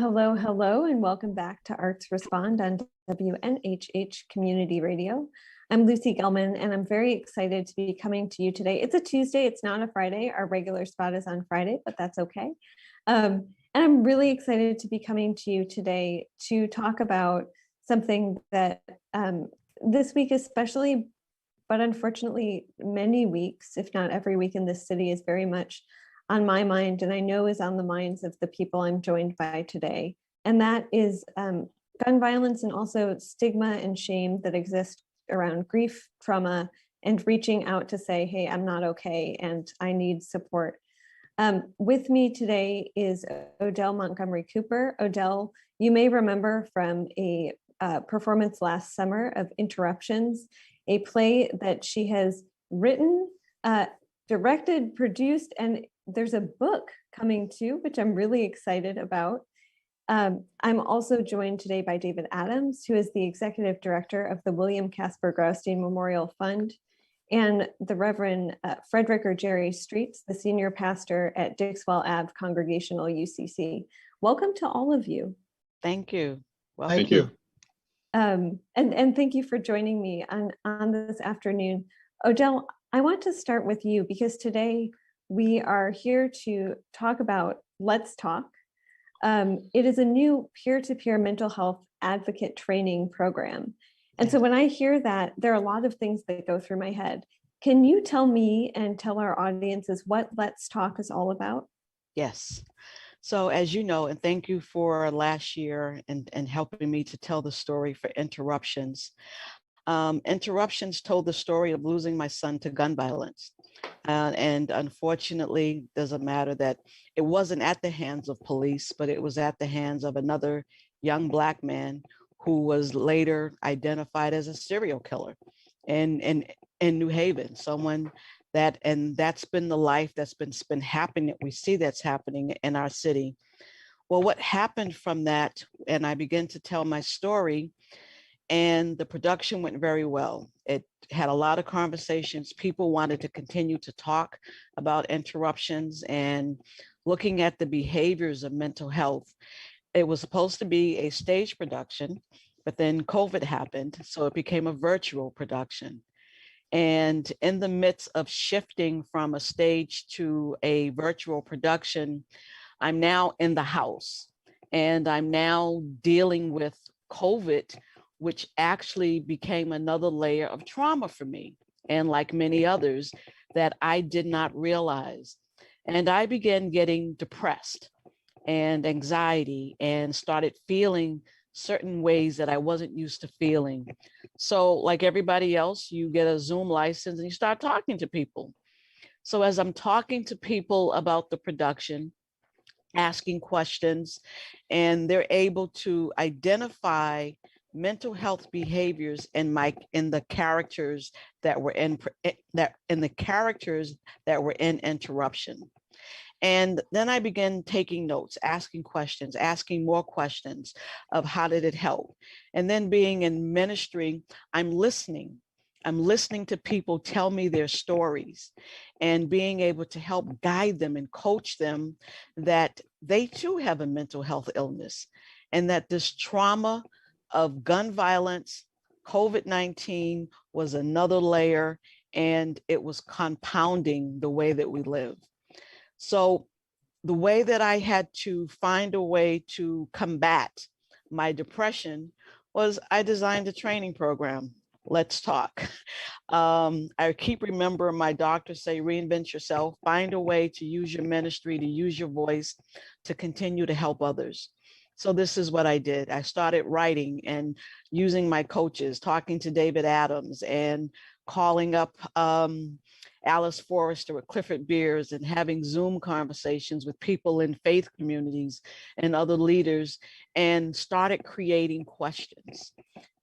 hello, hello, and welcome back to Arts Respond on WNHH Community Radio. I'm Lucy Gellman, and I'm very excited to be coming to you today. It's a Tuesday, it's not a Friday. Our regular spot is on Friday, but that's okay. And I'm really excited to be coming to you today to talk about something that this week especially, but unfortunately many weeks, if not every week in this city, is very much on my mind, and I know is on the minds of the people I'm joined by today. And that is gun violence and also stigma and shame that exist around grief, trauma, and reaching out to say, hey, I'm not okay and I need support. With me today is Odell Montgomery Cooper. Odell, you may remember from a performance last summer of Interruptions, a play that she has written, directed, produced, and there's a book coming too, which I'm really excited about. I'm also joined today by David Adams, who is the executive director of the William Casper Graustein Memorial Fund, and the Reverend Frederick or Jerry Streets, the senior pastor at Dixwell Ave Congregational UCC. Welcome to all of you. Thank you. Well, thank you. And thank you for joining me on this afternoon. Odell, I want to start with you because today we are here to talk about Let's Talk. It is a new peer-to-peer mental health advocate training program. And so when I hear that, there are a lot of things that go through my head. Can you tell me and tell our audiences what Let's Talk is all about? Yes. So as you know, and thank you for last year and helping me to tell the story for Interruptions. Interruptions told the story of losing my son to gun violence. And unfortunately, doesn't matter that it wasn't at the hands of police, but it was at the hands of another young Black man who was later identified as a serial killer in New Haven, someone that's been the life that's been happening. We see that's happening in our city. Well, what happened from that, and I began to tell my story, and the production went very well. It had a lot of conversations. People wanted to continue to talk about Interruptions and looking at the behaviors of mental health. It was supposed to be a stage production, but then COVID happened, so it became a virtual production. And in the midst of shifting from a stage to a virtual production, I'm now in the house and I'm now dealing with COVID, which actually became another layer of trauma for me, and like many others that I did not realize. And I began getting depressed and anxiety and started feeling certain ways that I wasn't used to feeling. So like everybody else, you get a Zoom license and you start talking to people. So as I'm talking to people about the production, asking questions, and they're able to identify mental health behaviors in the characters that were in Interruption. And then I began taking notes, asking questions, asking more questions of how did it help. And then being in ministry, I'm listening. I'm listening to people tell me their stories and being able to help guide them and coach them that they too have a mental health illness and that this trauma of gun violence, COVID-19 was another layer, and it was compounding the way that we live. So the way that I had to find a way to combat my depression was I designed a training program, Let's Talk. I keep remembering my doctor say, reinvent yourself, find a way to use your ministry, to use your voice, to continue to help others. So this is what I did. I started writing and using my coaches, talking to David Adams and calling up Alice Forrester with Clifford Beers and having Zoom conversations with people in faith communities and other leaders, and started creating questions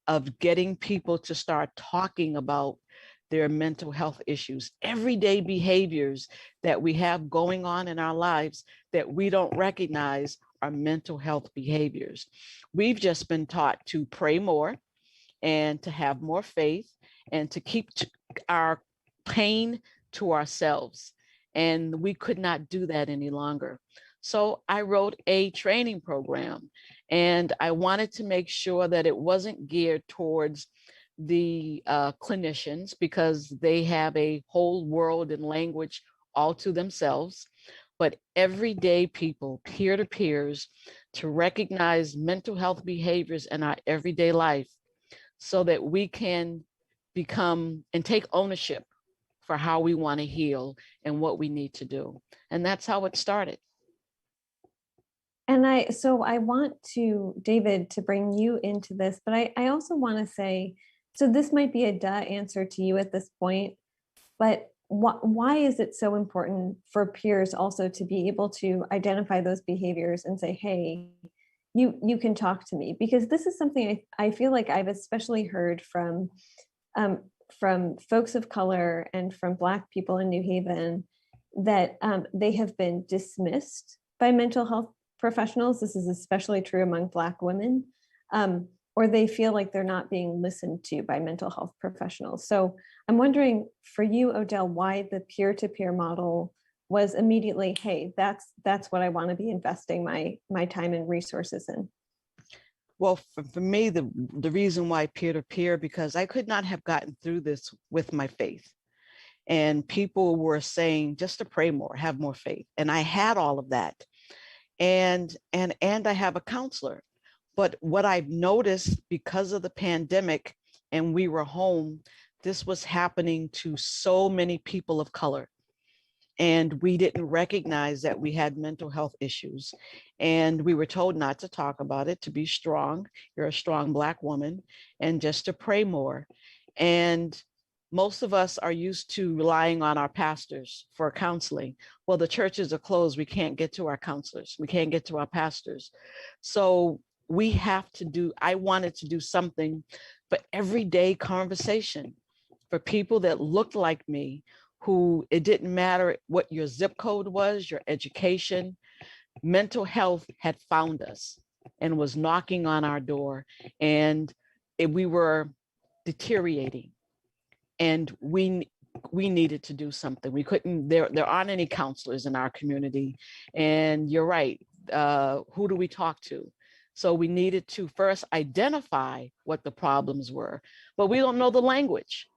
of getting people to start talking about their mental health issues, everyday behaviors that we have going on in our lives that we don't recognize are mental health behaviors. We've just been taught to pray more and to have more faith and to keep our pain to ourselves. And we could not do that any longer. So I wrote a training program, and I wanted to make sure that it wasn't geared towards the clinicians, because they have a whole world and language all to themselves, but everyday people, peer to peers, to recognize mental health behaviors in our everyday life so that we can become and take ownership for how we want to heal and what we need to do. And that's how it started. And so I want to, David, to bring you into this, but I also want to say, so this might be a duh answer to you at this point, but why is it so important for peers also to be able to identify those behaviors and say, hey, you can talk to me? Because this is something I feel like I've especially heard um, from folks of color and from Black people in New Haven, that they have been dismissed by mental health professionals. This is especially true among Black women, or they feel like they're not being listened to by mental health professionals. So I'm wondering for you, Odell, why the peer-to-peer model was immediately, hey, that's what I want to be investing my time and resources in. Well, for me, the reason why peer-to-peer, because I could not have gotten through this with my faith. And people were saying just to pray more, have more faith. And I had all of that. And I have a counselor. But what I've noticed, because of the pandemic and we were home, this was happening to so many people of color. And we didn't recognize that we had mental health issues. And we were told not to talk about it, to be strong. You're a strong Black woman, and just to pray more. And most of us are used to relying on our pastors for counseling. Well, the churches are closed. We can't get to our counselors. We can't get to our pastors. So I wanted to do something for everyday conversation for people that looked like me, who it didn't matter what your zip code was, your education, mental health had found us and was knocking on our door, and we were deteriorating, and we needed to do something. We couldn't, there aren't any counselors in our community, and you're right, who do we talk to? So we needed to first identify what the problems were, but we don't know the language.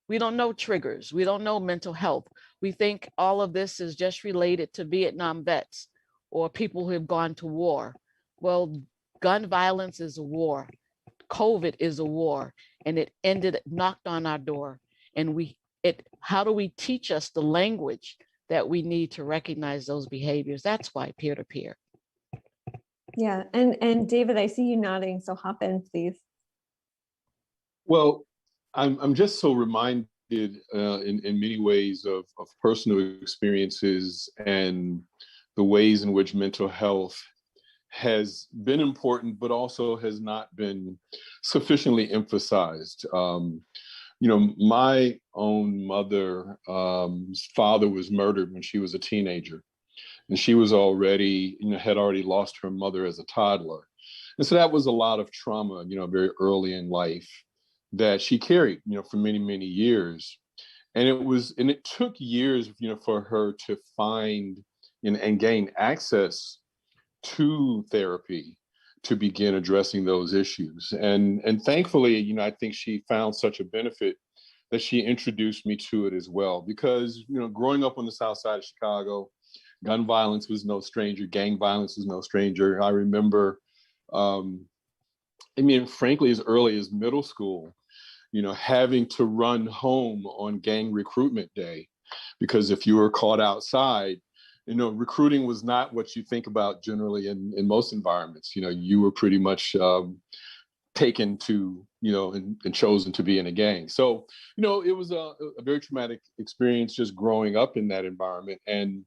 We don't know triggers. We don't know mental health. We think all of this is just related to Vietnam vets or people who have gone to war. Well, gun violence is a war. COVID is a war, and it knocked on our door. And how do we teach us the language that we need to recognize those behaviors? That's why peer-to-peer. Yeah, and David, I see you nodding, so hop in, please. Well, I'm just so reminded in many ways of personal experiences and the ways in which mental health has been important, but also has not been sufficiently emphasized. My own mother's father was murdered when she was a teenager, and she was already, had already lost her mother as a toddler. And so that was a lot of trauma, very early in life that she carried, for many, many years. And it took years, for her to find and gain access to therapy to begin addressing those issues. And thankfully, I think she found such a benefit that she introduced me to it as well. Because, growing up on the South Side of Chicago, gun violence was no stranger, gang violence was no stranger. I remember, frankly, as early as middle school, having to run home on gang recruitment day, because if you were caught outside, recruiting was not what you think about generally in most environments. You were pretty much taken to, and chosen to be in a gang. So, it was a very traumatic experience just growing up in that environment, and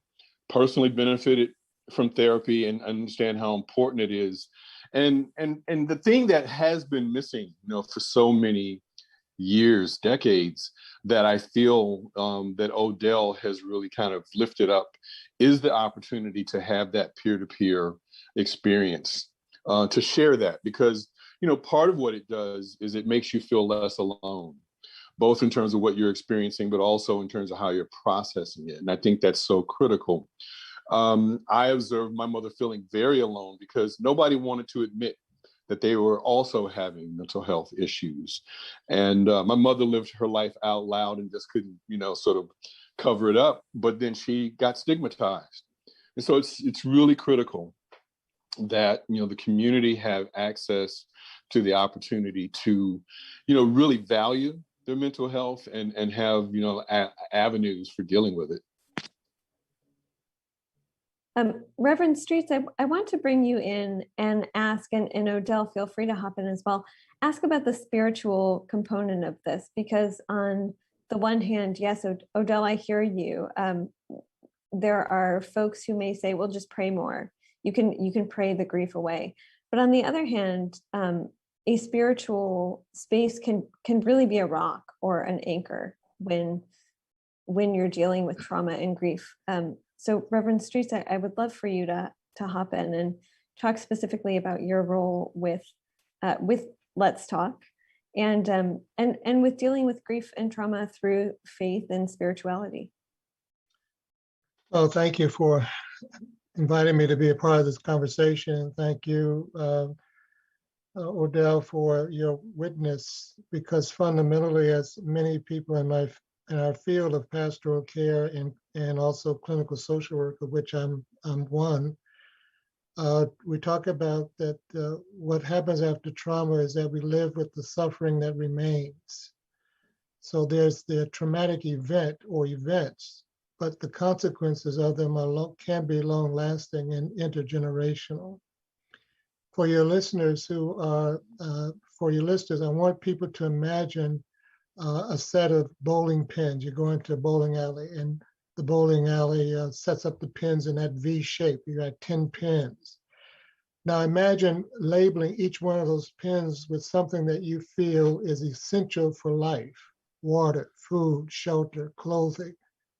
personally benefited from therapy and understand how important it is. And the thing that has been missing, for so many years, decades, that I feel that Odell has really kind of lifted up is the opportunity to have that peer-to-peer experience, to share that, because, part of what it does is it makes you feel less alone, both in terms of what you're experiencing, but also in terms of how you're processing it. And I think that's so critical. I observed my mother feeling very alone because nobody wanted to admit that they were also having mental health issues. And my mother lived her life out loud and just couldn't, sort of cover it up. But then she got stigmatized. And so it's really critical that, the community have access to the opportunity to, really value their mental health and have, avenues for dealing with it. Reverend Streets, I want to bring you in and ask, and Odell, feel free to hop in as well, ask about the spiritual component of this, because on the one hand, yes, Odell, I hear you. There are folks who may say, well, just pray more. You can pray the grief away. But on the other hand, a spiritual space can really be a rock or an anchor when you're dealing with trauma and grief. So Reverend Streets, I would love for you to hop in and talk specifically about your role with Let's Talk and with dealing with grief and trauma through faith and spirituality. Well, thank you for inviting me to be a part of this conversation. Thank you, Odell, for your witness, because fundamentally, as many people in our field of pastoral care and also clinical social work, of which I'm one, we talk about that what happens after trauma is that we live with the suffering that remains. So there's the traumatic event or events, but the consequences of them can be long-lasting and intergenerational. For your listeners, I want people to imagine a set of bowling pins. You go into a bowling alley, and the bowling alley sets up the pins in that V shape. You got 10 pins. Now imagine labeling each one of those pins with something that you feel is essential for life: water, food, shelter, clothing,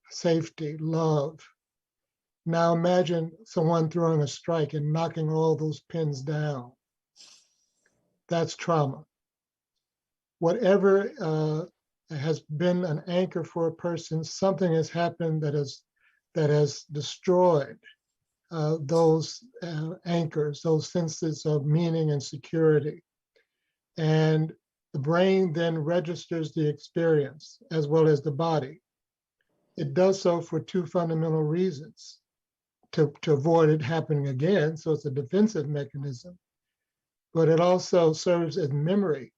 safety, love. Now imagine someone throwing a strike and knocking all those pins down. That's trauma. Whatever has been an anchor for a person, something has happened that has destroyed those anchors, those senses of meaning and security. And the brain then registers the experience as well as the body. It does so for two fundamental reasons: to avoid it happening again, so it's a defensive mechanism, but it also serves as memory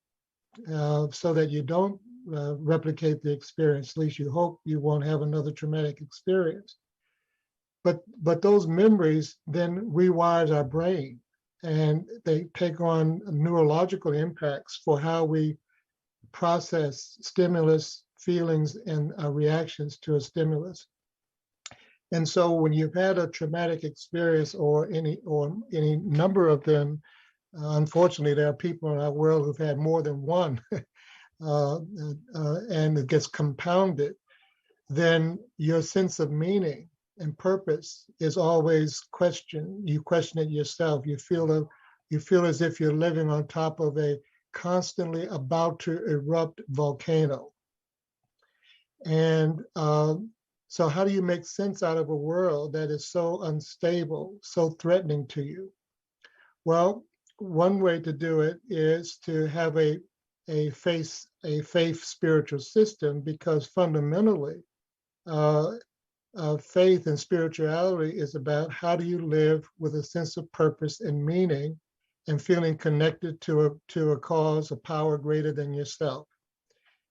so that you don't replicate the experience. At least you hope you won't have another traumatic experience. But those memories then rewires our brain, and they take on neurological impacts for how we process stimulus, feelings, and reactions to a stimulus. And so when you've had a traumatic experience or any number of them, unfortunately, there are people in our world who've had more than one, and it gets compounded, then your sense of meaning and purpose is always questioned. You question it yourself. You feel as if you're living on top of a constantly about to erupt volcano. And so how do you make sense out of a world that is so unstable, so threatening to you? Well, one way to do it is to have a faith spiritual system, because fundamentally, faith and spirituality is about how do you live with a sense of purpose and meaning and feeling connected to a cause, a power greater than yourself.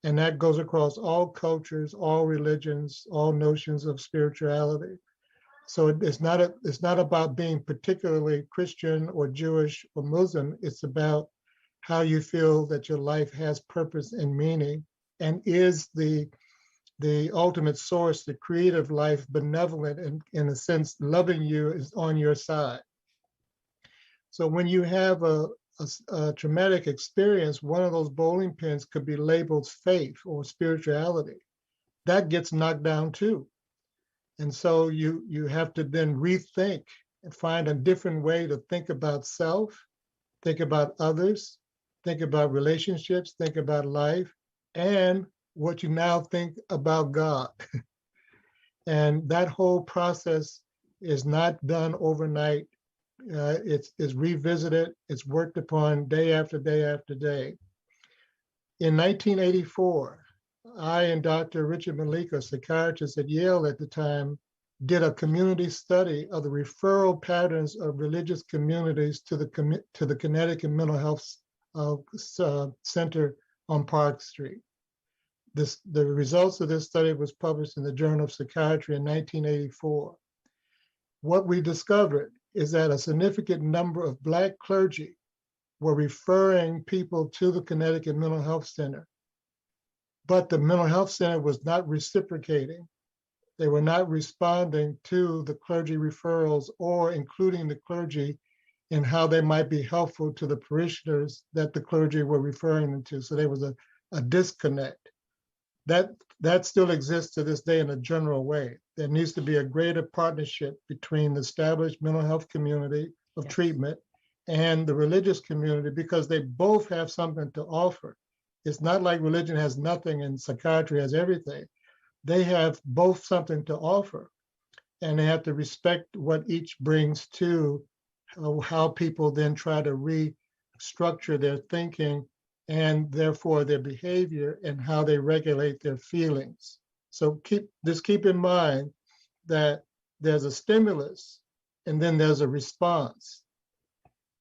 And that goes across all cultures, all religions, all notions of spirituality. So it's not about being particularly Christian or Jewish or Muslim. It's about how you feel that your life has purpose and meaning, and is the ultimate source, the creative life, benevolent, and in a sense, loving you, is on your side. So when you have a traumatic experience, one of those bowling pins could be labeled faith or spirituality. That gets knocked down too. And so you have to then rethink and find a different way to think about self, think about others, think about relationships, think about life, and what you now think about God. And that whole process is not done overnight. It's revisited, it's worked upon day after day after day. In 1984, I and Dr. Richard Malik, a psychiatrist at Yale at the time, did a community study of the referral patterns of religious communities to the Connecticut Mental Health Center on Park Street. The results of this study was published in the Journal of Psychiatry in 1984. What we discovered is that a significant number of Black clergy were referring people to the Connecticut Mental Health Center, but the mental health center was not reciprocating. They were not responding to the clergy referrals or including the clergy in how they might be helpful to the parishioners that the clergy were referring them to. So there was a disconnect. That still exists to this day in a general way. There needs to be a greater partnership between the established mental health community of treatment and the religious community, because they both have something to offer. It's not like religion has nothing and psychiatry has everything. They have both something to offer, and they have to respect what each brings to how people then try to restructure their thinking and therefore their behavior and how they regulate their feelings. So keep in mind that there's a stimulus and then there's a response.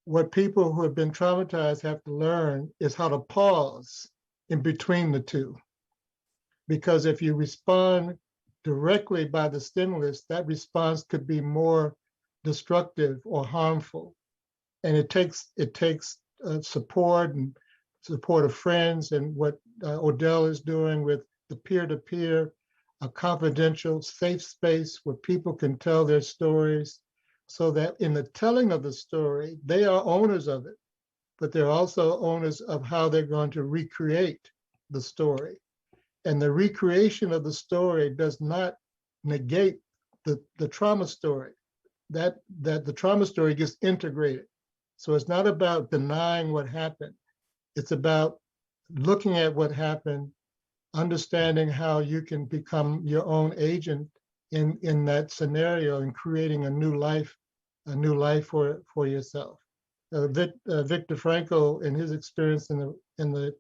What people who have been traumatized have to learn is how to pause in between the two. Because if you respond directly by the stimulus, that response could be more destructive or harmful. And it takes support and support of friends, and what Odell is doing with the peer-to-peer, a confidential, safe space where people can tell their stories, so that in the telling of the story, they are owners of it, but they're also owners of how they're going to recreate the story. And the recreation of the story does not negate the trauma story. That the trauma story gets integrated. So it's not about denying what happened. It's about looking at what happened, understanding how you can become your own agent in that scenario and creating a new life for yourself. Viktor Frankl, in his experience in the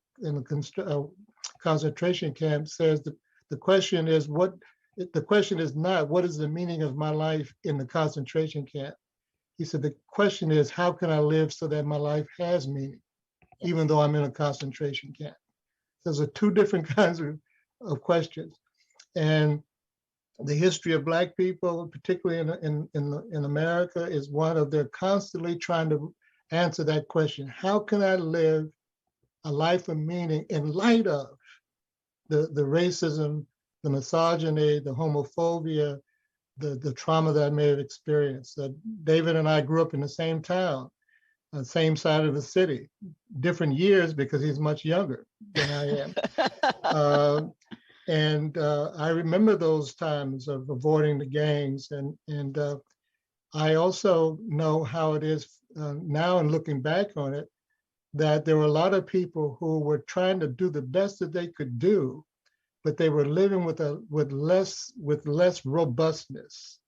concentration camp, says the question is not what is the meaning of my life in the concentration camp. He said the question is, how can I live so that my life has meaning, even though I'm in a concentration camp? Those are two different kinds of questions. And the history of Black people, particularly in America, is one of they're constantly trying to answer that question. How can I live a life of meaning in light of the racism, the misogyny, the homophobia, the trauma that I may have experienced? David and I grew up in the same town, same side of the city, different years because he's much younger than I am. And I remember those times of avoiding the gangs. And I also know how it is now, and looking back on it, that there were a lot of people who were trying to do the best that they could do, but they were living with less robustness.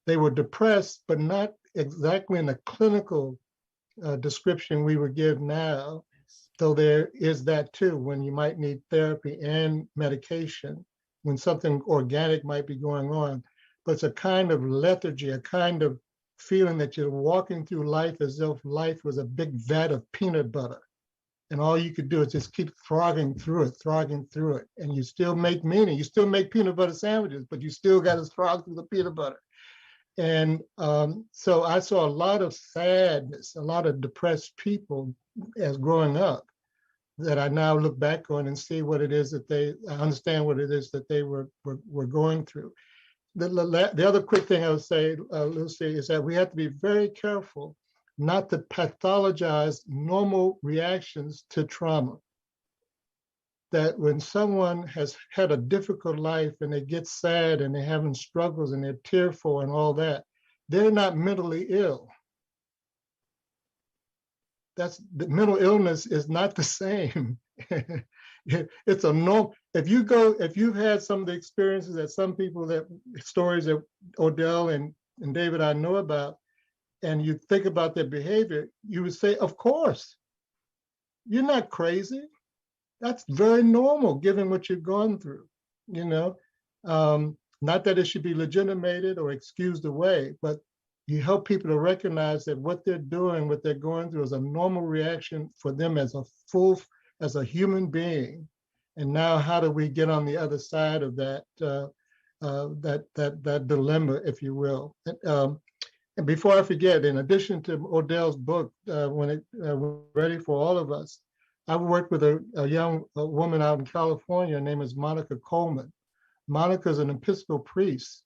They were depressed, but not exactly in the clinical description we would give now, though there is that too, when you might need therapy and medication, when something organic might be going on. But it's a kind of lethargy, a kind of feeling that you're walking through life as if life was a big vat of peanut butter. And all you could do is just keep throgging through it. And you still make meaning. You still make peanut butter sandwiches, but you still got to throg through the peanut butter. And so I saw a lot of sadness, a lot of depressed people as growing up, that I now look back on and see what it is I understand what it is that they were going through. The other quick thing I would say, Lucy, is that we have to be very careful not to pathologize normal reactions to trauma. That when someone has had a difficult life and they get sad and they're having struggles and they're tearful and all that, they're not mentally ill. The mental illness is not the same. It's a norm. If you've had some of the experiences that some people, that stories that Odell and and David I know about, and you think about their behavior, you would say, of course, you're not crazy. That's very normal given what you've gone through, you know. Not that it should be legitimated or excused away, but you help people to recognize that what they're doing, what they're going through is a normal reaction for them as a human being. And now how do we get on the other side of that, that dilemma, if you will? And before I forget, in addition to Odell's book, when it Ready for All of Us, I worked with a young woman out in California. Her name is Monica Coleman. Monica is an Episcopal priest,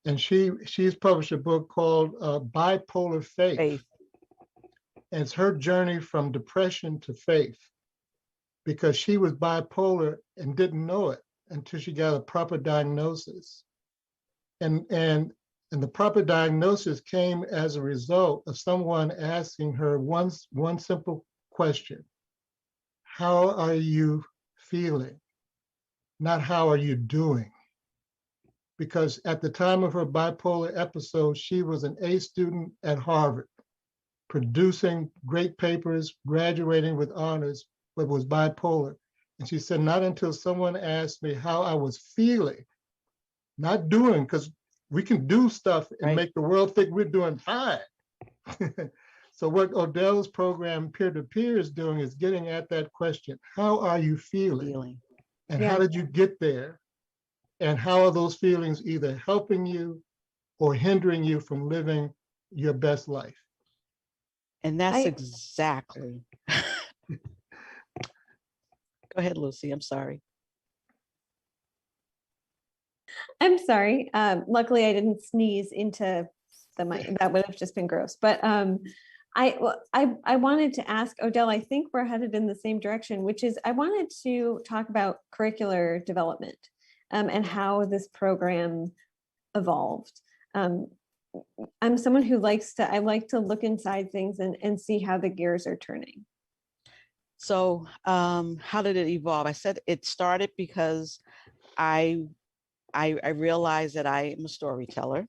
and she's published a book called Bipolar Faith. And it's her journey from depression to faith, because she was bipolar and didn't know it until she got a proper diagnosis. And the proper diagnosis came as a result of someone asking her one simple question: how are you feeling? Not how are you doing? Because at the time of her bipolar episode, she was an A student at Harvard, producing great papers, graduating with honors, but was bipolar. And she said, not until someone asked me how I was feeling, not doing, because we can do stuff and make the world think we're doing fine. So what Odell's program peer-to-peer is doing is getting at that question: how are you feeling? And how did you get there? And how are those feelings either helping you or hindering you from living your best life? And that's exactly. Go ahead, Lucy. I'm sorry. I'm sorry. Luckily, I didn't sneeze into the mic. That would have just been gross. But I wanted to ask Odell, I think we're headed in the same direction, which is I wanted to talk about curricular development and how this program evolved. I'm someone who I like to look inside things and see how the gears are turning. So how did it evolve? I said it started because I realized that I am a storyteller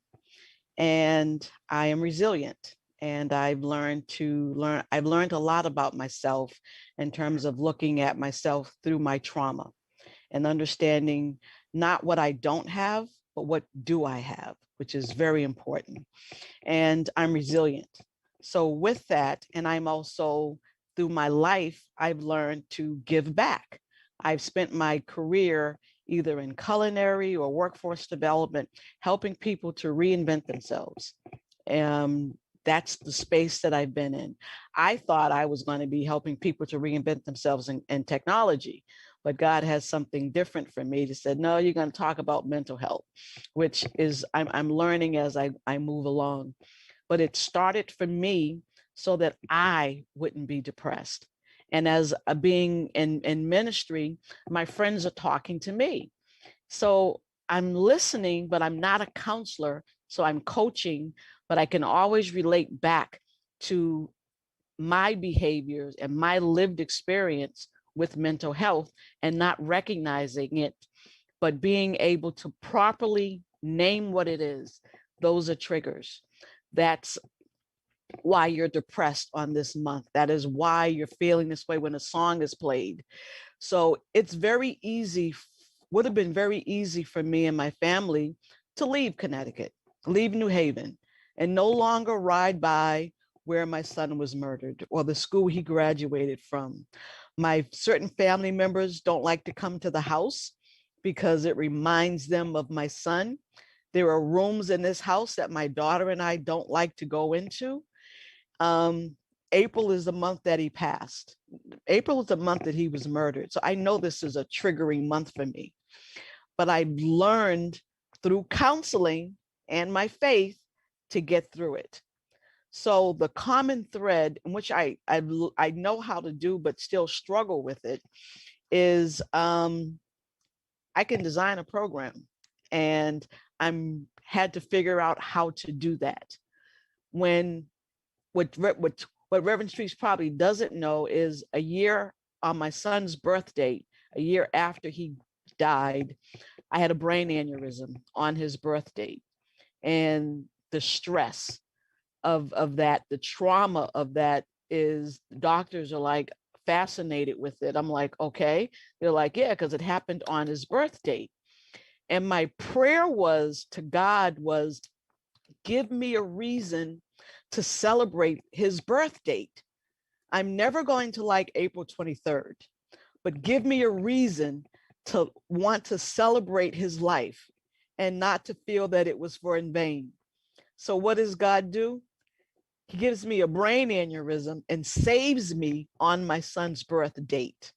and I am resilient. And I've learned a lot about myself in terms of looking at myself through my trauma and understanding not what I don't have, but what do I have, which is very important. And I'm resilient. So with that, and I'm also, through my life, I've learned to give back. I've spent my career either in culinary or workforce development, helping people to reinvent themselves. That's the space that I've been in. I thought I was going to be helping people to reinvent themselves in technology, but God has something different for me. He said, no, you're going to talk about mental health, which is I'm learning as I move along. But it started for me so that I wouldn't be depressed. And as a being in ministry, my friends are talking to me. So I'm listening, but I'm not a counselor. So I'm coaching, but I can always relate back to my behaviors and my lived experience with mental health and not recognizing it, but being able to properly name what it is. Those are triggers. That's why you're depressed on this month. That is why you're feeling this way when a song is played. So it's very easy, would have been very easy for me and my family to leave Connecticut, leave New Haven, and no longer ride by where my son was murdered or the school he graduated from. My certain family members don't like to come to the house because it reminds them of my son. There are rooms in this house that my daughter and I don't like to go into. April is the month that he passed. April is the month that he was murdered. So I know this is a triggering month for me. But I learned through counseling and my faith to get through it. So the common thread, in which I know how to do, but still struggle with it, is I can design a program, and I'm had to figure out how to do that. When what Reverend Streets probably doesn't know is a year on my son's birth date, a year after he died, I had a brain aneurysm on his birth date. And the stress of that, the trauma of that is, doctors are like fascinated with it. I'm like, okay. They're like, yeah, because it happened on his birth date. And my prayer was to God was, give me a reason to celebrate his birth date. I'm never going to like April 23rd, but give me a reason to want to celebrate his life and not to feel that it was for in vain. So what does God do? He gives me a brain aneurysm and saves me on my son's birth date.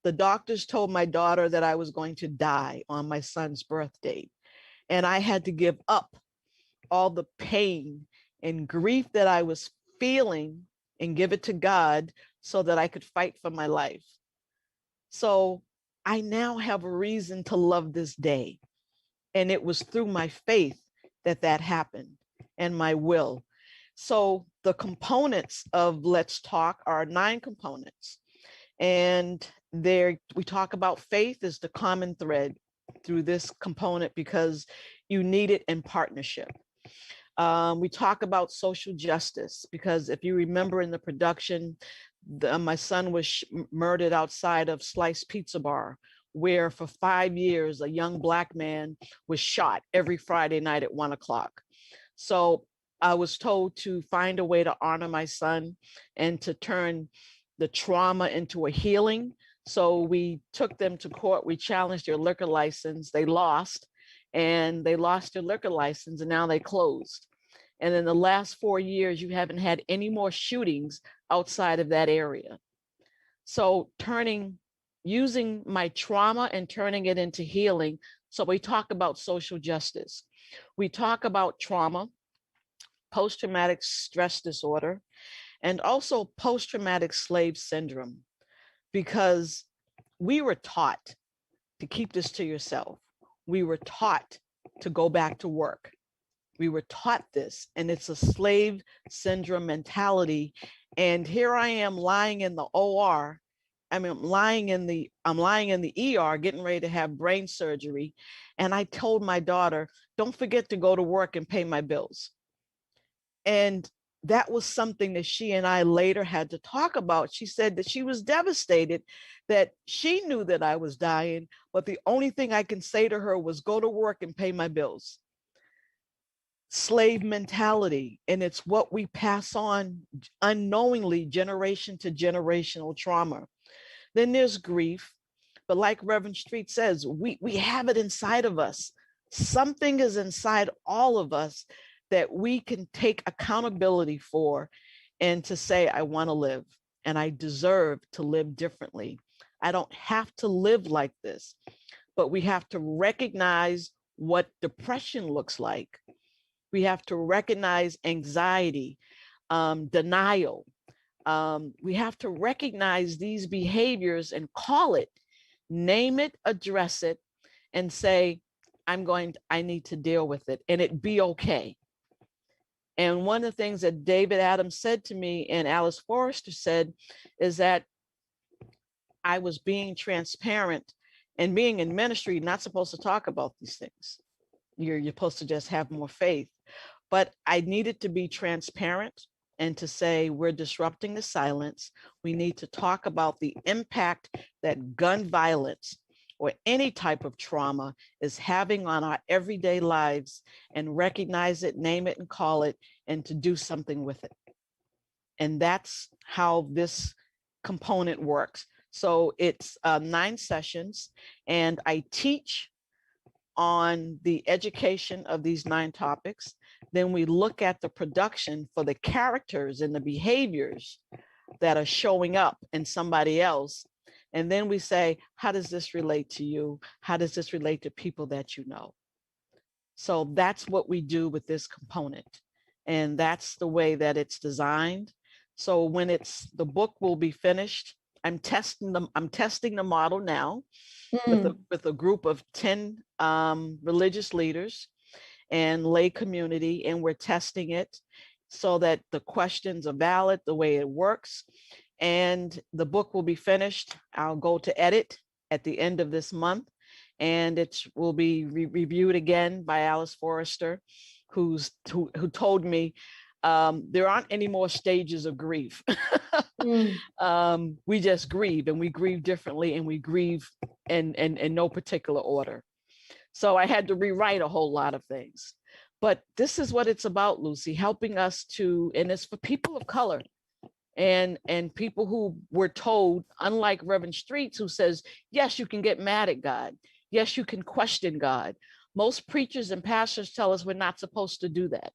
The doctors told my daughter that I was going to die on my son's birth date. And I had to give up all the pain and grief that I was feeling and give it to God so that I could fight for my life. So I now have a reason to love this day. And it was through my faith that that happened, and my will. So the components of Let's Talk are 9 components. And there we talk about faith as the common thread through this component because you need it in partnership. We talk about social justice because if you remember in the production, my son was murdered outside of Slice Pizza Bar, where for 5 years, a young Black man was shot every Friday night at 1 o'clock. So I was told to find a way to honor my son and to turn the trauma into a healing. So we took them to court. We challenged their liquor license. They lost, and they lost their liquor license, and now they closed. And in the last 4 years, you haven't had any more shootings outside of that area. So using my trauma and turning it into healing. So we talk about social justice. We talk about trauma, post-traumatic stress disorder, and also post-traumatic slave syndrome, because we were taught to keep this to yourself. We were taught to go back to work. We were taught this, and it's a slave syndrome mentality. And here I am lying in the OR. I'm lying in the ER, getting ready to have brain surgery. And I told my daughter, don't forget to go to work and pay my bills. And that was something that she and I later had to talk about. She said that she was devastated, that she knew that I was dying, but the only thing I can say to her was go to work and pay my bills. Slave mentality, and it's what we pass on unknowingly, generation to generational trauma. Then there's grief, but like Reverend Street says, we have it inside of us. Something is inside all of us that we can take accountability for, and to say, I want to live and I deserve to live differently. I don't have to live like this, but we have to recognize what depression looks like. We have to recognize anxiety, denial. We have to recognize these behaviors and call it, name it, address it, and say, I need to deal with it, and it be okay. And one of the things that David Adams said to me and Alice Forrester said is that I was being transparent, and being in ministry, you're not supposed to talk about these things. You're supposed to just have more faith. But I needed to be transparent and to say, we're disrupting the silence. We need to talk about the impact that gun violence or any type of trauma is having on our everyday lives, and recognize it, name it, and call it, and to do something with it. And that's how this component works. So it's 9 sessions, and I teach on the education of these 9 topics. Then we look at the production for the characters and the behaviors that are showing up in somebody else. And then we say, how does this relate to you? How does this relate to people that you know? So that's what we do with this component. And that's the way that it's designed. So when the book will be finished, I'm testing the model now with a group of 10 religious leaders and lay community, and we're testing it so that the questions are valid, the way it works. And the book will be finished. I'll go to edit at the end of this month, and it will be reviewed again by Alice Forrester. who told me there aren't any more stages of grief. We just grieve, and we grieve differently, and we grieve in no particular order. So I had to rewrite a whole lot of things. But this is what it's about, Lucy, helping us to, and it's for people of color and people who were told, unlike Reverend Streets, who says, yes, you can get mad at God. Yes, you can question God. Most preachers and pastors tell us we're not supposed to do that.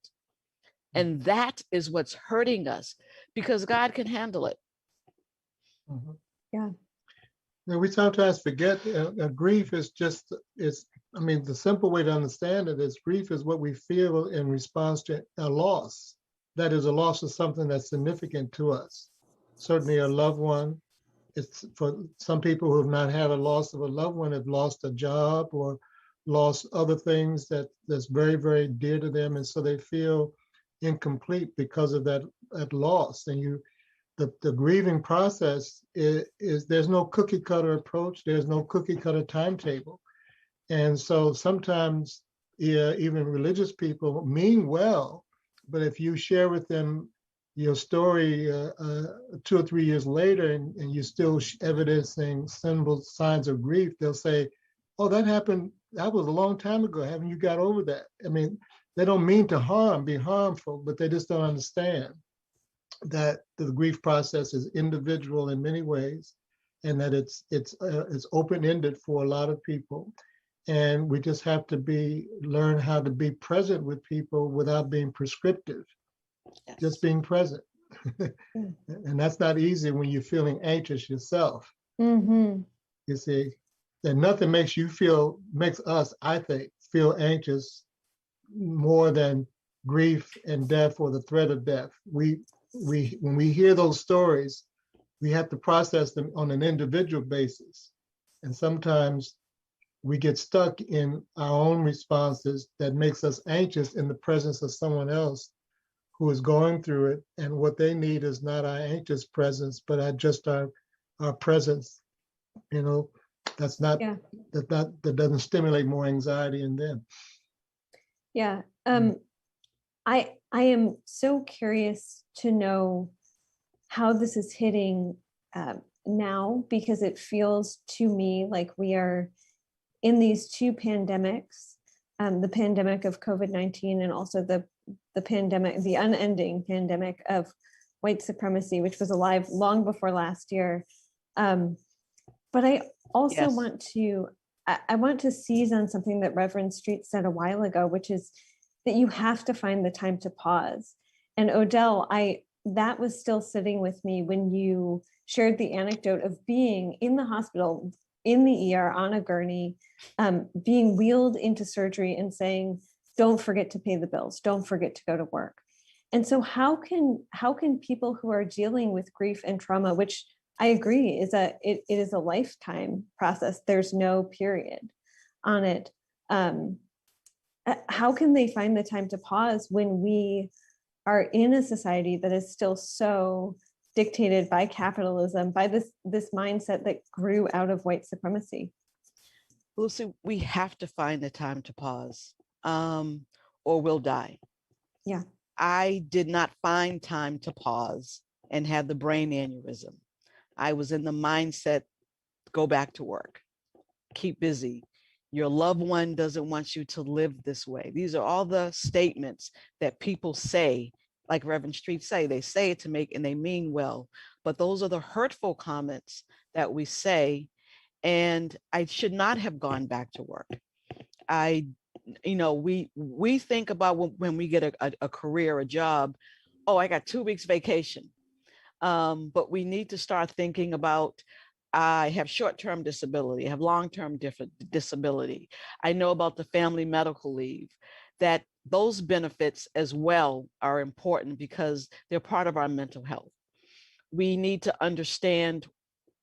And that is what's hurting us, because God can handle it. Yeah. Now, we sometimes forget grief is I mean, the simple way to understand it is grief is what we feel in response to a loss. That is a loss of something that's significant to us. Certainly a loved one. It's for some people who have not had a loss of a loved one, have lost a job or lost other things that's very, very dear to them. And so they feel incomplete because of that loss. And the grieving process is there's no cookie cutter approach. There's no cookie cutter timetable. And so sometimes even religious people mean well, but if you share with them your story 2 or 3 years later and you're still evidencing symbols, signs of grief, they'll say, oh, that happened, that was a long time ago. Haven't you got over that? I mean, they don't mean to be harmful, but they just don't understand that the grief process is individual in many ways, and that it's open-ended for a lot of people. And we just have to learn how to be present with people without being prescriptive, Yes. just being present. And that's not easy when you're feeling anxious yourself. You see, that nothing makes us, I think, feel anxious more than grief and death or the threat of death. When we hear those stories, we have to process them on an individual basis. And sometimes we get stuck in our own responses that makes us anxious in the presence of someone else who is going through it. And what they need is not our anxious presence, but our presence, that doesn't stimulate more anxiety in them. Yeah. I am so curious to know how this is hitting now, because it feels to me like we are in these two pandemics, the pandemic of COVID-19 and also the unending pandemic of white supremacy, which was alive long before last year. But I also want to seize on something that Reverend Street said a while ago, which is that you have to find the time to pause. And Odell, that was still sitting with me when you shared the anecdote of being in the hospital, in the ER on a gurney, being wheeled into surgery and saying, don't forget to pay the bills, don't forget to go to work. And so how can people who are dealing with grief and trauma, which I agree it is a lifetime process, there's no period on it, how can they find the time to pause when we are in a society that is still so dictated by capitalism, by this mindset that grew out of white supremacy? Lucy, we have to find the time to pause, or we'll die. Yeah. I did not find time to pause and had the brain aneurysm. I was in the mindset, go back to work, keep busy. Your loved one doesn't want you to live this way. These are all the statements that people say, like Reverend Street they say it to make, and they mean well, but those are the hurtful comments that we say. And I should not have gone back to work. We think about when we get a career, a job, oh, I got 2 weeks vacation. But we need to start thinking about, I have short-term disability, I have long-term disability. I know about the family medical leave, that those benefits as well are important because they're part of our mental health. We need to understand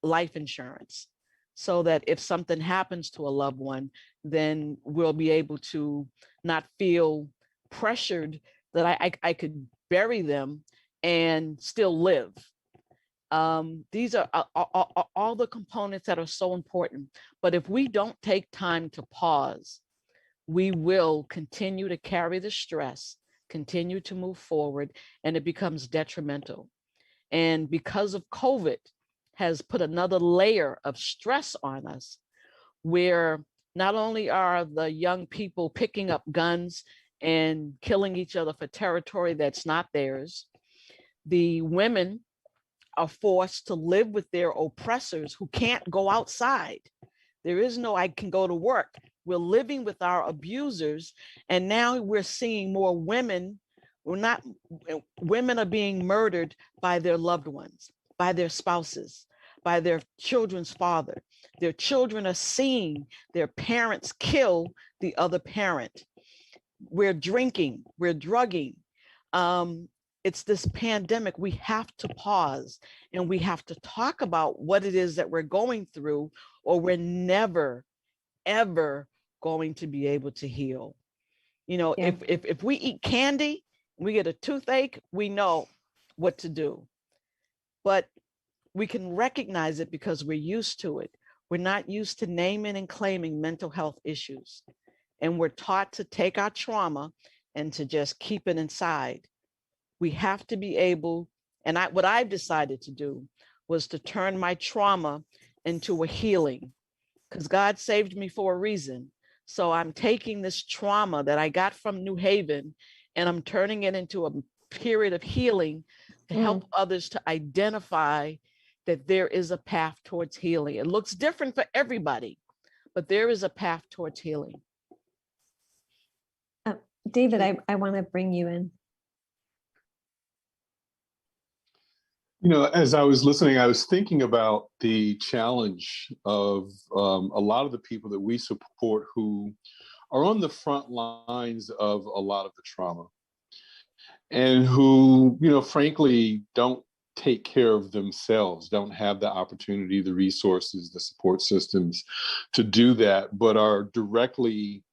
life insurance so that if something happens to a loved one, then we'll be able to not feel pressured that I could bury them and still live. These are all the components that are so important. But if we don't take time to pause, we will continue to carry the stress, continue to move forward, and it becomes detrimental. And because of COVID has put another layer of stress on us, where not only are the young people picking up guns and killing each other for territory that's not theirs, the women are forced to live with their oppressors who can't go outside. There is no, I can go to work. We're living with our abusers. And now we're seeing more women. Women are being murdered by their loved ones, by their spouses, by their children's father. Their children are seeing their parents kill the other parent. We're drinking, we're drugging. It's this pandemic. We have to pause and we have to talk about what it is that we're going through, or we're never, ever going to be able to heal. You know, Yeah. if we eat candy, we get a toothache, we know what to do. But we can recognize it because we're used to it. We're not used to naming and claiming mental health issues. And we're taught to take our trauma and to just keep it inside. We have to be able, and what I've decided to do was to turn my trauma into a healing, because God saved me for a reason. So I'm taking this trauma that I got from New Haven and I'm turning it into a period of healing to help others to identify that there is a path towards healing. It looks different for everybody, but there is a path towards healing. David, I want to bring you in. You know, as I was listening, I was thinking about the challenge of a lot of the people that we support who are on the front lines of a lot of the trauma, and who, you know, frankly, don't take care of themselves, don't have the opportunity, the resources, the support systems to do that, but are directly,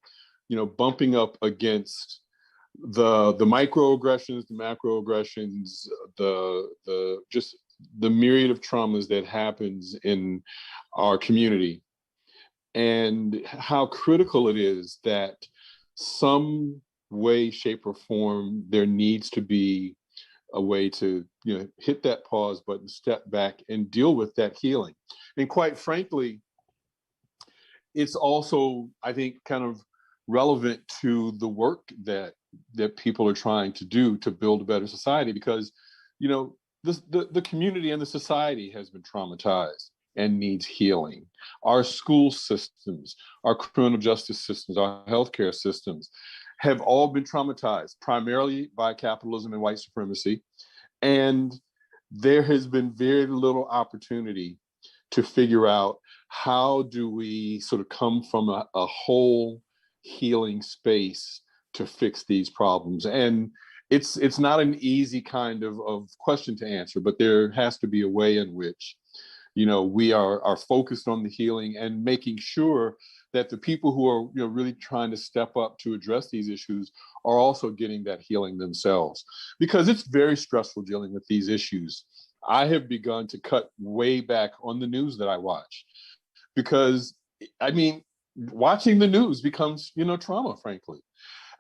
you know, bumping up against the microaggressions, the macroaggressions, the just the myriad of traumas that happens in our community, and how critical it is that some way, shape, or form there needs to be a way to, you know, hit that pause button, step back, and deal with that healing. And quite frankly, it's also, I think, kind of relevant to the work that people are trying to do to build a better society, because, you know, the community and the society has been traumatized and needs healing. Our school systems, our criminal justice systems, our healthcare systems have all been traumatized primarily by capitalism and white supremacy. And there has been very little opportunity to figure out how do we sort of come from a whole healing space to fix these problems. And it's not an easy kind of question to answer, but there has to be a way in which, you know, we are focused on the healing and making sure that the people who are, you know, really trying to step up to address these issues are also getting that healing themselves, because it's very stressful dealing with these issues. I have begun to cut way back on the news that I watch, because, I mean, watching the news becomes, you know, trauma, frankly.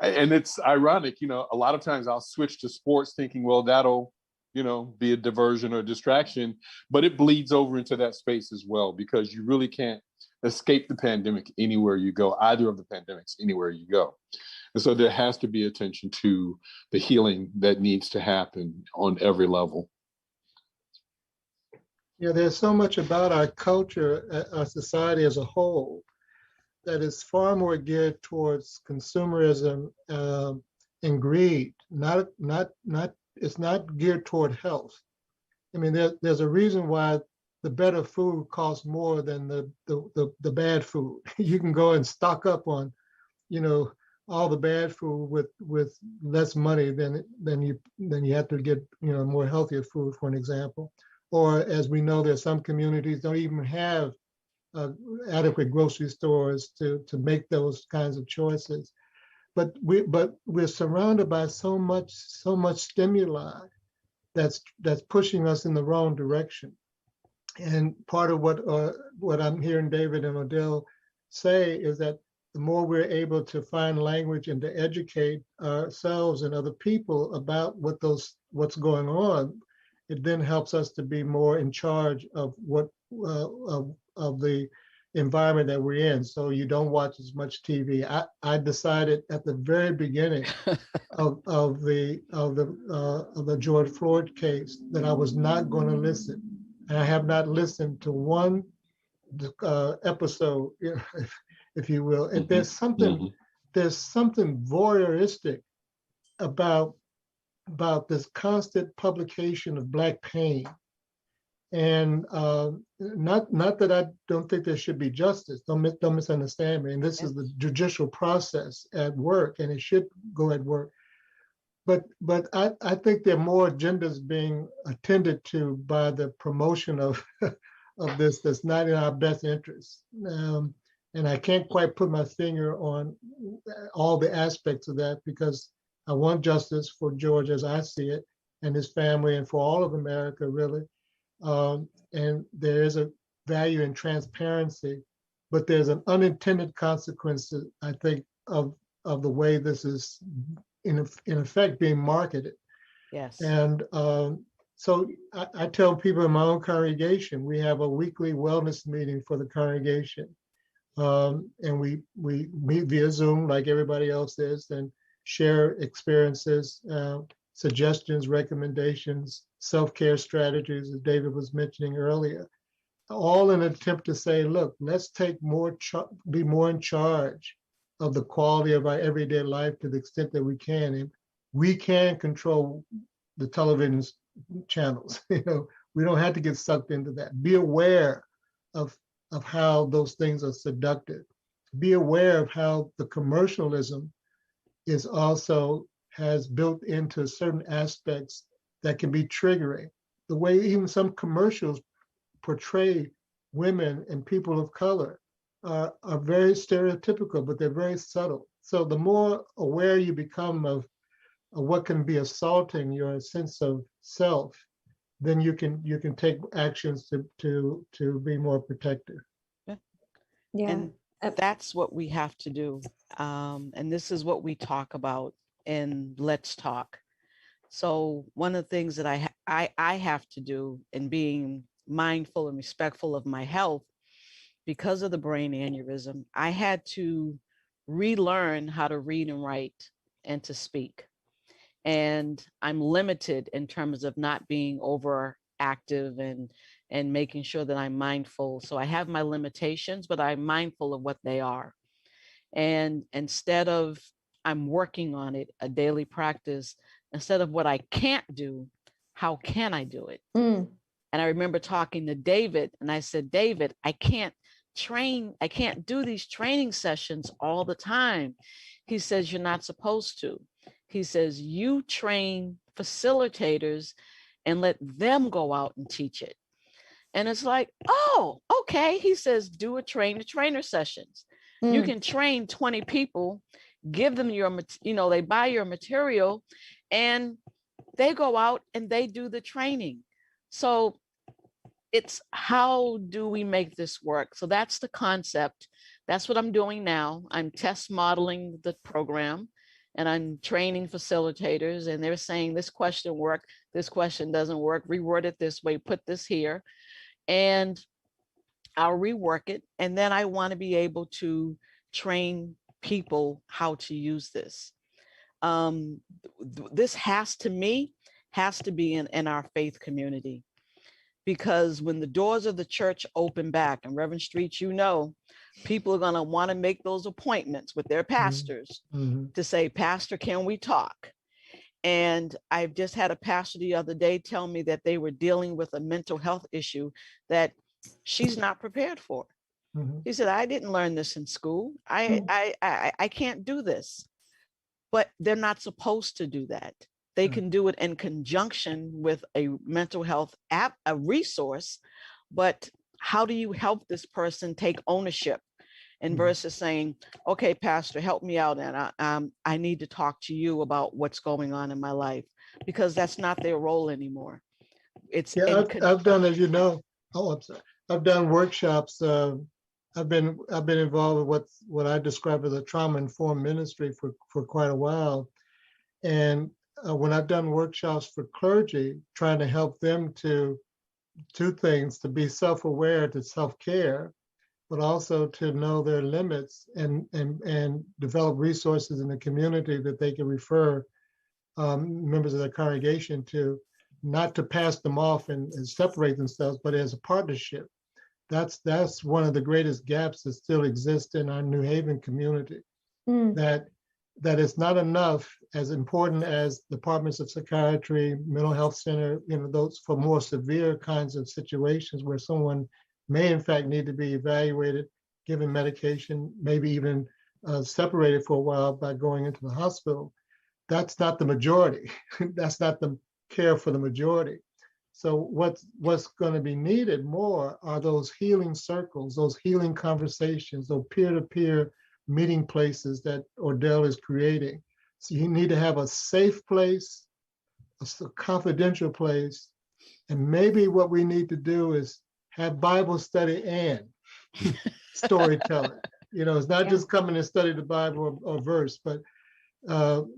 And it's ironic, you know, a lot of times I'll switch to sports thinking, well, that'll, you know, be a diversion or a distraction, but it bleeds over into that space as well, because you really can't escape the pandemic anywhere you go, either of the pandemics anywhere you go. And so there has to be attention to the healing that needs to happen on every level. Yeah, there's so much about our culture, our society as a whole, that is far more geared towards consumerism and greed. It's not geared toward health. I mean, there's a reason why the better food costs more than the bad food. You can go and stock up on, you know, all the bad food with less money than you have to get, you know, more healthier food, for an example. Or, as we know, there's some communities don't even have adequate grocery stores to make those kinds of choices. But we're surrounded by so much stimuli that's pushing us in the wrong direction. And part of what I'm hearing David and Odell say is that the more we're able to find language and to educate ourselves and other people about what's going on, it then helps us to be more in charge of what of the environment that we're in. So you don't watch as much TV. I decided at the very beginning of the George Floyd case that I was not going to listen, and I have not listened to one episode, if you will. And there's something voyeuristic about this constant publication of Black pain. And not that I don't think there should be justice. Don't misunderstand me. And this is the judicial process at work, and it should go at work. But I think there are more agendas being attended to by the promotion of of this that's not in our best interest. And I can't quite put my finger on all the aspects of that, because I want justice for George as I see it, and his family, and for all of America, really. And there is a value in transparency, but there's an unintended consequence, I think, of the way this is in effect being marketed. Yes. And so I tell people in my own congregation, we have a weekly wellness meeting for the congregation. And we meet via Zoom like everybody else is, and share experiences, suggestions, recommendations, self-care strategies, as David was mentioning earlier, all in an attempt to say, look, let's take be more in charge of the quality of our everyday life to the extent that we can. And we can control the television channels. We don't have to get sucked into that. Be aware of how those things are seductive. Be aware of how the commercialism is also has built into certain aspects that can be triggering. The way even some commercials portray women and people of color are very stereotypical, but they're very subtle. So the more aware you become of what can be assaulting your sense of self, then you can take actions to be more protective. Yeah. And that's what we have to do. And this is what we talk about in Let's Talk. So one of the things that I have to do in being mindful and respectful of my health, because of the brain aneurysm, I had to relearn how to read and write and to speak. And I'm limited in terms of not being overactive and making sure that I'm mindful. So I have my limitations, but I'm mindful of what they are. And instead of I'm working on it, a daily practice, instead of what I can't do, how can I do it? And I remember talking to David, and I said, David, I can't do these training sessions all the time. He says, you're not supposed to. He says, you train facilitators and let them go out and teach it. And it's like, oh, okay. He says, do a trainer sessions. You can train 20 people, give them they buy your material, and they go out and they do the training. So it's how do we make this work? So that's the concept. That's what I'm doing now. I'm test modeling the program, and I'm training facilitators, and they're saying this question worked, this question doesn't work, reword it this way, put this here, and I'll rework it. And then I want to be able to train people how to use this. This has to be in our faith community, because when the doors of the church open back, and Reverend Street, people are going to want to make those appointments with their pastors to say, Pastor, can we talk? And I've just had a pastor the other day tell me that they were dealing with a mental health issue that she's not prepared for. He said, I didn't learn this in school. I can't do this. But they're not supposed to do that. They can do it in conjunction with a mental health app, a resource. But how do you help this person take ownership? And versus saying, okay, Pastor, help me out. And I need to talk to you about what's going on in my life, because that's not their role anymore. It's I've done, as you know, I'm sorry. I've done workshops I've been involved with what I describe as a trauma-informed ministry for quite a while. And when I've done workshops for clergy, trying to help them to two things: to be self-aware, to self-care, but also to know their limits and develop resources in the community that they can refer members of their congregation to, not to pass them off and separate themselves, but as a partnership. That's one of the greatest gaps that still exist in our New Haven community. Mm. That it's not enough, as important as departments of psychiatry, mental health center, those for more severe kinds of situations where someone may in fact need to be evaluated, given medication, maybe even separated for a while by going into the hospital. That's not the majority. That's not the care for the majority. So what's going to be needed more are those healing circles, those healing conversations, those peer-to-peer meeting places that Odell is creating. So you need to have a safe place, a confidential place, and maybe what we need to do is have Bible study and storytelling. It's not just coming and study the Bible or verse, but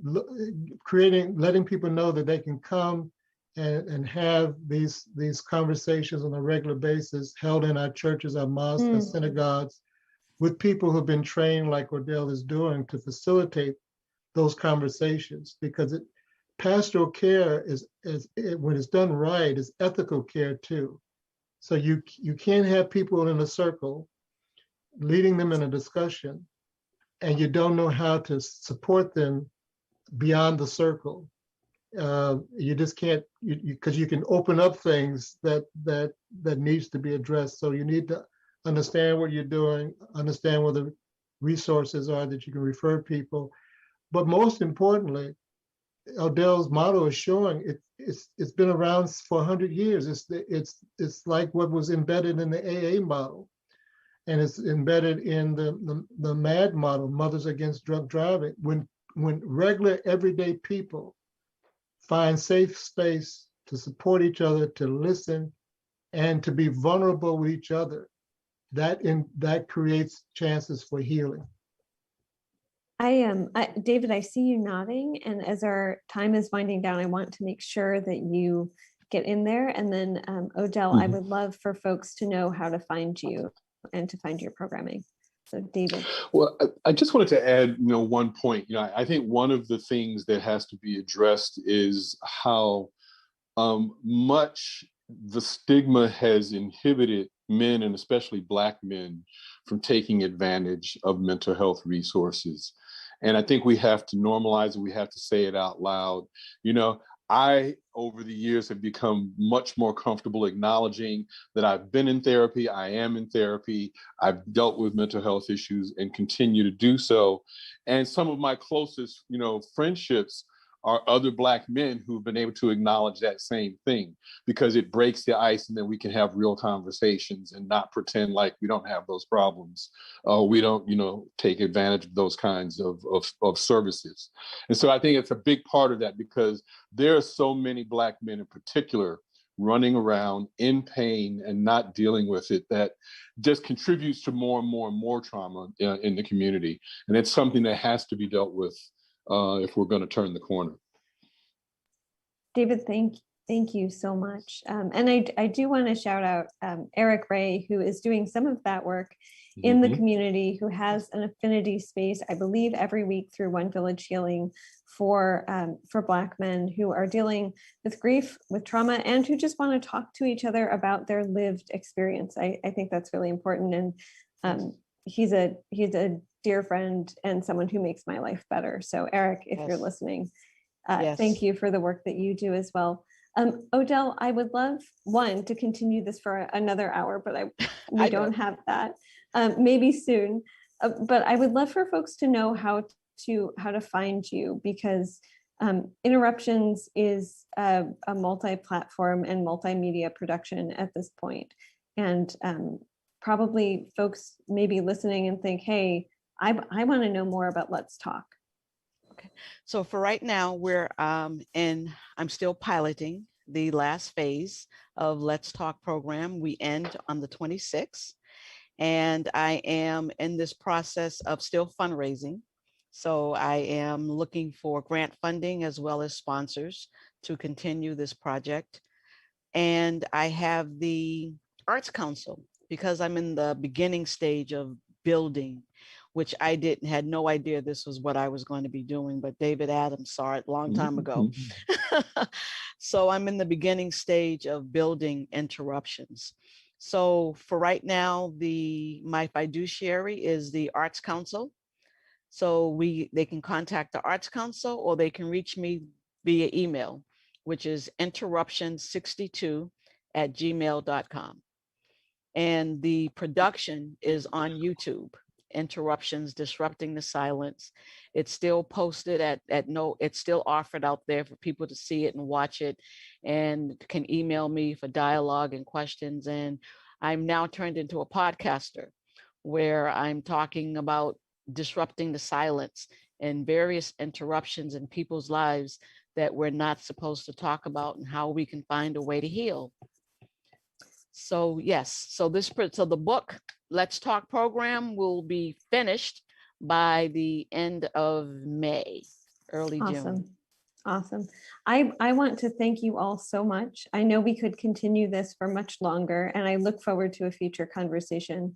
letting people know that they can come and have these conversations on a regular basis, held in our churches, our mosques, our synagogues, with people who've been trained like Odell is doing to facilitate those conversations. Because pastoral care is when it's done right, is ethical care too. So you can't have people in a circle leading them in a discussion, and you don't know how to support them beyond the circle. You just can't, because you can open up things that needs to be addressed. So you need to understand what you're doing, understand where the resources are that you can refer people. But most importantly, Odell's model is showing it's been around for 100 years. It's like what was embedded in the AA model, and it's embedded in the MAD model, Mothers Against Drunk Driving. When regular everyday people find safe space to support each other, to listen, and to be vulnerable with each other, that creates chances for healing. David, I see you nodding, and as our time is winding down, I want to make sure that you get in there. And then Odell, I would love for folks to know how to find you and to find your programming. So David. Well, I just wanted to add, one point. I think one of the things that has to be addressed is how much the stigma has inhibited men, and especially Black men, from taking advantage of mental health resources. And I think we have to normalize it. We have to say it out loud. I, over the years, have become much more comfortable acknowledging that I've been in therapy, I am in therapy, I've dealt with mental health issues and continue to do so. And some of my closest, friendships are other Black men who've been able to acknowledge that same thing, because it breaks the ice, and then we can have real conversations and not pretend like we don't have those problems. We don't, take advantage of those kinds of services. And so I think it's a big part of that, because there are so many Black men in particular running around in pain and not dealing with it, that just contributes to more and more and more trauma in the community. And it's something that has to be dealt with if we're going to turn the corner. David, thank you so much. And I do want to shout out Eric Ray, who is doing some of that work in the community, who has an affinity space, I believe, every week through One Village Healing for Black men who are dealing with grief, with trauma, and who just want to talk to each other about their lived experience. I think that's really important. And he's a dear friend and someone who makes my life better. So Eric, if you're listening, thank you for the work that you do as well. Odell, I would love to continue this for another hour, but we don't have that. Maybe soon. But I would love for folks to know how to find you, because Interruptions is a multi-platform and multimedia production at this point. And probably folks may be listening and think, hey, I want to know more about Let's Talk. Okay, so for right now, I'm still piloting the last phase of Let's Talk program. We end on the 26th. and I am in this process of still fundraising. So I am looking for grant funding as well as sponsors to continue this project. And I have the Arts Council because I'm in the beginning stage of building, which I had no idea this was what I was going to be doing, but David Adams saw it a long time ago. So I'm in the beginning stage of building Interruptions. So for right now, my fiduciary is the Arts Council. So they can contact the Arts Council or they can reach me via email, which is interruption62@gmail.com. And the production is on YouTube, Interruptions, Disrupting the Silence. It's still posted it's still offered out there for people to see it and watch it, and can email me for dialogue and questions. And I'm now turned into a podcaster where I'm talking about disrupting the silence and various interruptions in people's lives that we're not supposed to talk about, and how we can find a way to heal. So yes, so the book, Let's Talk program, will be finished by the end of May, early June. Awesome. I want to thank you all so much. I know we could continue this for much longer, and I look forward to a future conversation.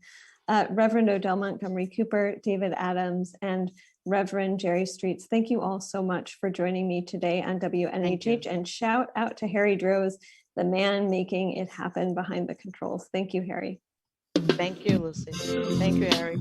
Reverend Odell Montgomery Cooper, David Adams, and Reverend Jerry Streets, thank you all so much for joining me today on WNHH, and shout out to Harry Droz, the man making it happen behind the controls. Thank you, Harry. Thank you, Lucy. Thank you, Harry.